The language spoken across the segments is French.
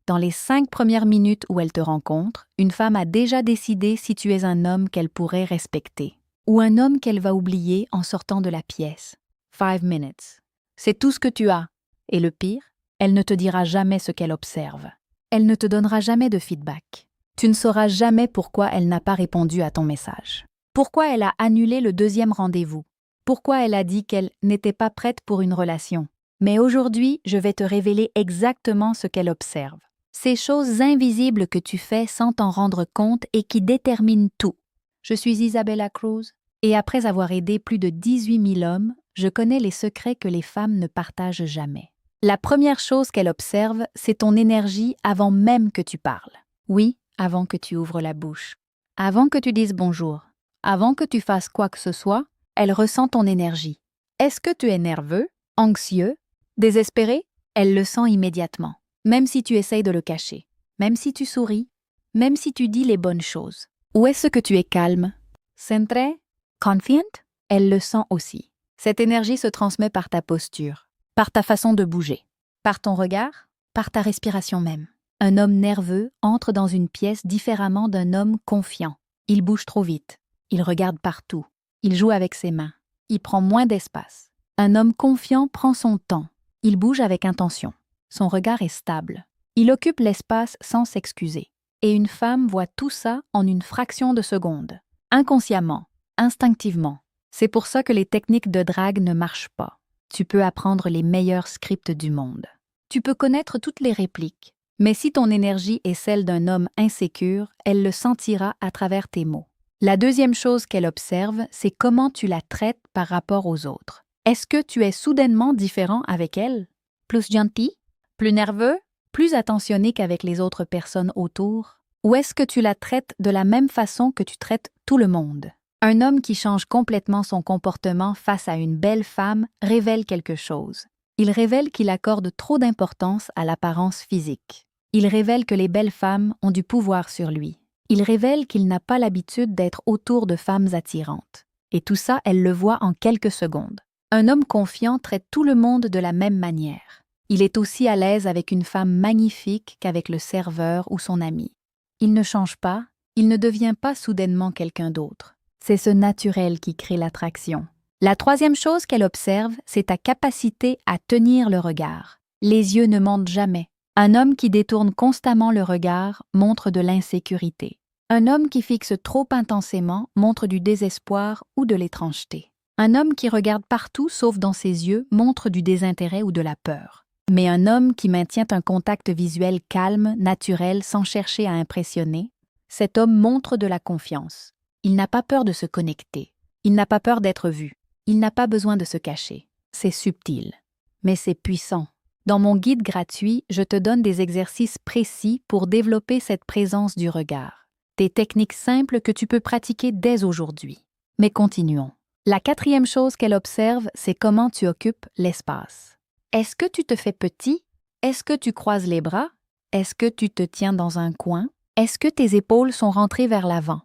Dans les 5 premières minutes où elle te rencontre, une femme a déjà décidé si tu es un homme qu'elle pourrait respecter ou un homme qu'elle va oublier en sortant de la pièce. 5 minutes. C'est tout ce que tu as. Et le pire, elle ne te dira jamais ce qu'elle observe. Elle ne te donnera jamais de feedback. Tu ne sauras jamais pourquoi elle n'a pas répondu à ton message. Pourquoi elle a annulé le 2e rendez-vous. Pourquoi elle a dit qu'elle n'était pas prête pour une relation. Mais aujourd'hui, je vais te révéler exactement ce qu'elle observe. Ces choses invisibles que tu fais sans t'en rendre compte et qui déterminent tout. Je suis Isabella Cruz, et après avoir aidé plus de 18 000 hommes, je connais les secrets que les femmes ne partagent jamais. La première chose qu'elle observe, c'est ton énergie avant même que tu parles. Oui, avant que tu ouvres la bouche. Avant que tu dises bonjour. Avant que tu fasses quoi que ce soit, elle ressent ton énergie. Est-ce que tu es nerveux, anxieux, désespéré? Elle le sent immédiatement, même si tu essayes de le cacher, même si tu souris, même si tu dis les bonnes choses. Ou est-ce que tu es calme, centré, confiant? Elle le sent aussi. Cette énergie se transmet par ta posture, par ta façon de bouger, par ton regard, par ta respiration même. Un homme nerveux entre dans une pièce différemment d'un homme confiant. Il bouge trop vite, il regarde partout, il joue avec ses mains, il prend moins d'espace. Un homme confiant prend son temps, il bouge avec intention. Son regard est stable, il occupe l'espace sans s'excuser. Et une femme voit tout ça en une fraction de seconde, inconsciemment, instinctivement. C'est pour ça que les techniques de drague ne marchent pas. Tu peux apprendre les meilleurs scripts du monde. Tu peux connaître toutes les répliques. Mais si ton énergie est celle d'un homme insécure, elle le sentira à travers tes mots. La deuxième chose qu'elle observe, c'est comment tu la traites par rapport aux autres. Est-ce que tu es soudainement différent avec elle? Plus gentil? Plus nerveux? Plus attentionné qu'avec les autres personnes autour? Ou est-ce que tu la traites de la même façon que tu traites tout le monde? Un homme qui change complètement son comportement face à une belle femme révèle quelque chose. Il révèle qu'il accorde trop d'importance à l'apparence physique. Il révèle que les belles femmes ont du pouvoir sur lui. Il révèle qu'il n'a pas l'habitude d'être autour de femmes attirantes. Et tout ça, elle le voit en quelques secondes. Un homme confiant traite tout le monde de la même manière. Il est aussi à l'aise avec une femme magnifique qu'avec le serveur ou son ami. Il ne change pas, il ne devient pas soudainement quelqu'un d'autre. C'est ce naturel qui crée l'attraction. La troisième chose qu'elle observe, c'est ta capacité à tenir le regard. Les yeux ne mentent jamais. Un homme qui détourne constamment le regard montre de l'insécurité. Un homme qui fixe trop intensément montre du désespoir ou de l'étrangeté. Un homme qui regarde partout sauf dans ses yeux montre du désintérêt ou de la peur. Mais un homme qui maintient un contact visuel calme, naturel, sans chercher à impressionner, cet homme montre de la confiance. Il n'a pas peur de se connecter. Il n'a pas peur d'être vu. Il n'a pas besoin de se cacher. C'est subtil. Mais c'est puissant. Dans mon guide gratuit, je te donne des exercices précis pour développer cette présence du regard. Des techniques simples que tu peux pratiquer dès aujourd'hui. Mais continuons. La quatrième chose qu'elle observe, c'est comment tu occupes l'espace. Est-ce que tu te fais petit? Est-ce que tu croises les bras? Est-ce que tu te tiens dans un coin? Est-ce que tes épaules sont rentrées vers l'avant?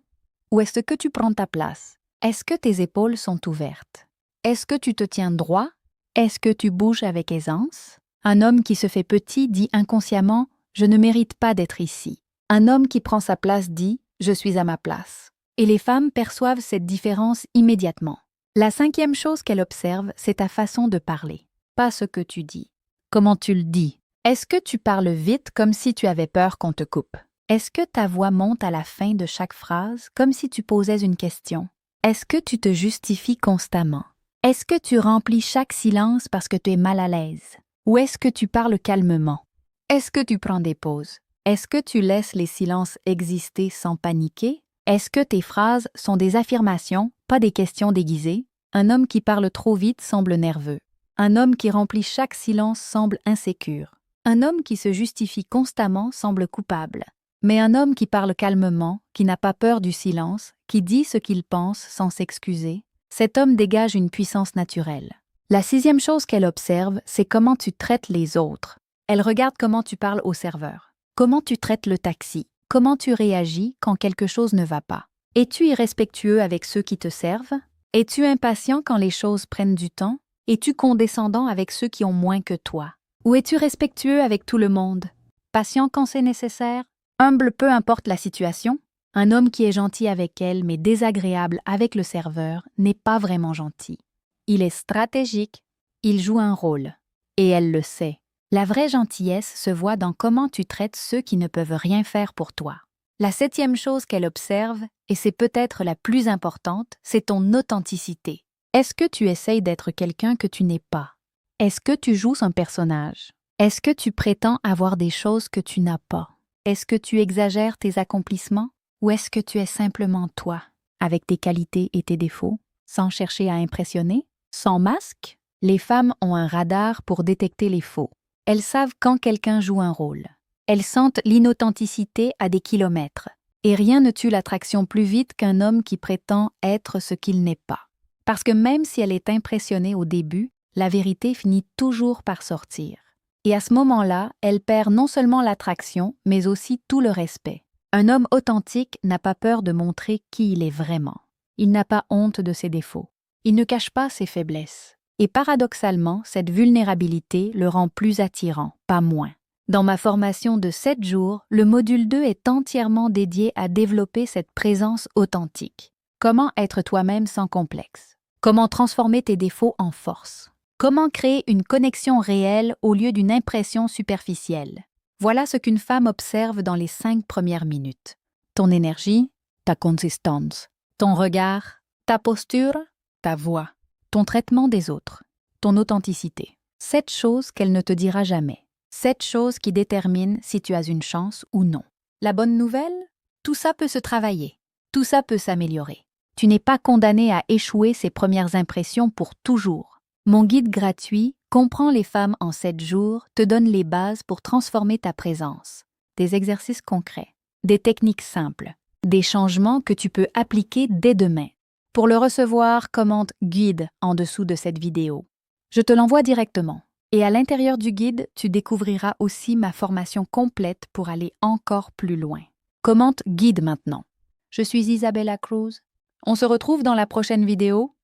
Ou est-ce que tu prends ta place? Est-ce que tes épaules sont ouvertes? Est-ce que tu te tiens droit? Est-ce que tu bouges avec aisance? Un homme qui se fait petit dit inconsciemment « Je ne mérite pas d'être ici ». Un homme qui prend sa place dit « Je suis à ma place ». Et les femmes perçoivent cette différence immédiatement. La cinquième chose qu'elle observe, c'est ta façon de parler. Pas ce que tu dis. Comment tu le dis? Est-ce que tu parles vite comme si tu avais peur qu'on te coupe? Est-ce que ta voix monte à la fin de chaque phrase comme si tu posais une question? Est-ce que tu te justifies constamment? Est-ce que tu remplis chaque silence parce que tu es mal à l'aise? Ou est-ce que tu parles calmement? Est-ce que tu prends des pauses? Est-ce que tu laisses les silences exister sans paniquer? Est-ce que tes phrases sont des affirmations, pas des questions déguisées? Un homme qui parle trop vite semble nerveux. Un homme qui remplit chaque silence semble insécure. Un homme qui se justifie constamment semble coupable. Mais un homme qui parle calmement, qui n'a pas peur du silence, qui dit ce qu'il pense sans s'excuser, cet homme dégage une puissance naturelle. La sixième chose qu'elle observe, c'est comment tu traites les autres. Elle regarde comment tu parles au serveur, comment tu traites le taxi, comment tu réagis quand quelque chose ne va pas. Es-tu irrespectueux avec ceux qui te servent? Es-tu impatient quand les choses prennent du temps? Es-tu condescendant avec ceux qui ont moins que toi? Ou es-tu respectueux avec tout le monde? patient quand c'est nécessaire, humble peu importe la situation. Un homme qui est gentil avec elle mais désagréable avec le serveur n'est pas vraiment gentil. Il est stratégique, il joue un rôle. Et elle le sait. La vraie gentillesse se voit dans comment tu traites ceux qui ne peuvent rien faire pour toi. La 7e chose qu'elle observe, et c'est peut-être la plus importante, c'est ton authenticité. Est-ce que tu essayes d'être quelqu'un que tu n'es pas? Est-ce que tu joues un personnage? Est-ce que tu prétends avoir des choses que tu n'as pas? Est-ce que tu exagères tes accomplissements? Ou est-ce que tu es simplement toi, avec tes qualités et tes défauts, sans chercher à impressionner, sans masque? Les femmes ont un radar pour détecter les faux. Elles savent quand quelqu'un joue un rôle. Elles sentent l'inauthenticité à des kilomètres. Et rien ne tue l'attraction plus vite qu'un homme qui prétend être ce qu'il n'est pas. Parce que même si elle est impressionnée au début, la vérité finit toujours par sortir. Et à ce moment-là, elle perd non seulement l'attraction, mais aussi tout le respect. Un homme authentique n'a pas peur de montrer qui il est vraiment. Il n'a pas honte de ses défauts. Il ne cache pas ses faiblesses. Et paradoxalement, cette vulnérabilité le rend plus attirant, pas moins. Dans ma formation de 7 jours, le module 2 est entièrement dédié à développer cette présence authentique. Comment être toi-même sans complexe? Comment transformer tes défauts en force? Comment créer une connexion réelle au lieu d'une impression superficielle? Voilà ce qu'une femme observe dans les 5 premières minutes. Ton énergie, ta consistance, ton regard, ta posture, ta voix, ton traitement des autres, ton authenticité. 7 choses qu'elle ne te dira jamais. 7 choses qui déterminent si tu as une chance ou non. La bonne nouvelle? Tout ça peut se travailler. Tout ça peut s'améliorer. Tu n'es pas condamné à échouer ces premières impressions pour toujours. Mon guide gratuit Comprends les femmes en 7 jours te donne les bases pour transformer ta présence. Des exercices concrets, des techniques simples, des changements que tu peux appliquer dès demain. Pour le recevoir, commente « Guide » en dessous de cette vidéo. Je te l'envoie directement. Et à l'intérieur du guide, tu découvriras aussi ma formation complète pour aller encore plus loin. Commente « Guide » maintenant. Je suis Isabella Cruz. On se retrouve dans la prochaine vidéo.